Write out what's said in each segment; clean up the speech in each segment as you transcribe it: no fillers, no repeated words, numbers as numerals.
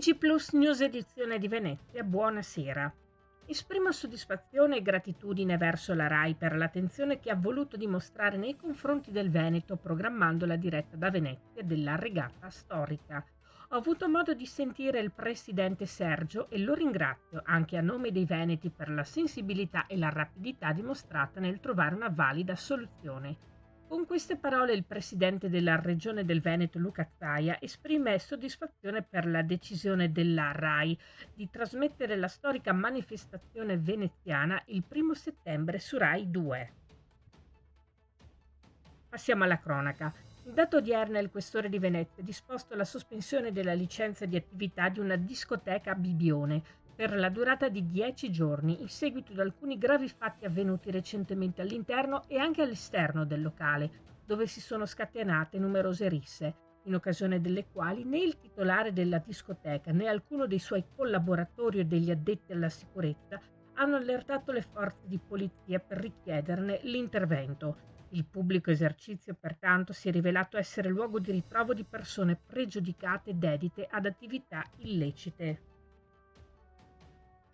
TG Plus News edizione di Venezia, buonasera. Esprimo soddisfazione e gratitudine verso la RAI per l'attenzione che ha voluto dimostrare nei confronti del Veneto programmando la diretta da Venezia della regata storica. Ho avuto modo di sentire il presidente Sergio e lo ringrazio anche a nome dei veneti per la sensibilità e la rapidità dimostrata nel trovare una valida soluzione. Con queste parole il presidente della regione del Veneto Luca Zaia esprime soddisfazione per la decisione della RAI di trasmettere la storica manifestazione veneziana il 1° settembre su RAI 2. Passiamo alla cronaca. In data odierna il questore di Venezia ha disposto la sospensione della licenza di attività di una discoteca a Bibione per la durata di 10 giorni in seguito ad alcuni gravi fatti avvenuti recentemente all'interno e anche all'esterno del locale, dove si sono scatenate numerose risse, in occasione delle quali né il titolare della discoteca né alcuno dei suoi collaboratori o degli addetti alla sicurezza hanno allertato le forze di polizia per richiederne l'intervento. Il pubblico esercizio, pertanto, si è rivelato essere luogo di ritrovo di persone pregiudicate dedite ad attività illecite.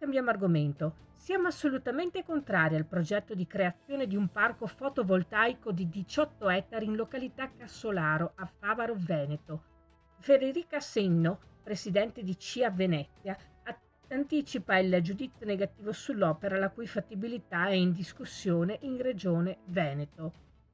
Cambiamo argomento. Siamo assolutamente contrari al progetto di creazione di un parco fotovoltaico di 18 ettari in località Cassolaro, a Favaro, Veneto. Federica Senno, presidente di CIA Venezia, anticipa il giudizio negativo sull'opera la cui fattibilità è in discussione in Regione Veneto.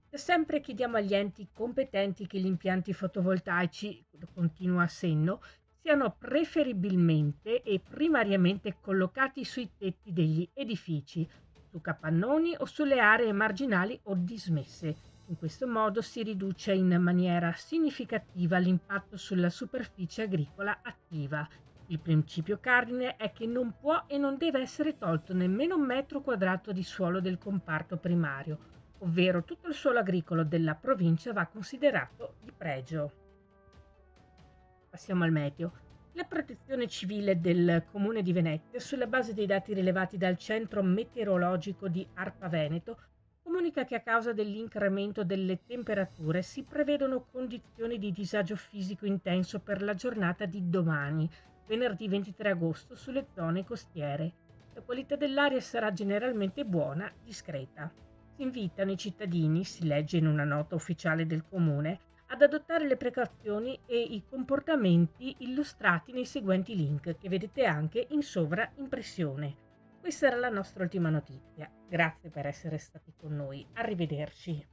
Da sempre chiediamo agli enti competenti che gli impianti fotovoltaici, continua Senno, siano preferibilmente e primariamente collocati sui tetti degli edifici, su capannoni o sulle aree marginali o dismesse. In questo modo si riduce in maniera significativa l'impatto sulla superficie agricola attiva. Il principio cardine è che non può e non deve essere tolto nemmeno un metro quadrato di suolo del comparto primario, ovvero tutto il suolo agricolo della provincia va considerato di pregio. Passiamo al meteo. La protezione civile del Comune di Venezia, sulla base dei dati rilevati dal Centro Meteorologico di ARPA Veneto, comunica che a causa dell'incremento delle temperature si prevedono condizioni di disagio fisico intenso per la giornata di domani, venerdì 23 agosto, sulle zone costiere. La qualità dell'aria sarà generalmente buona, discreta. Si invitano i cittadini, si legge in una nota ufficiale del Comune, ad adottare le precauzioni e i comportamenti illustrati nei seguenti link che vedete anche in sovraimpressione. Questa era la nostra ultima notizia. Grazie per essere stati con noi. Arrivederci.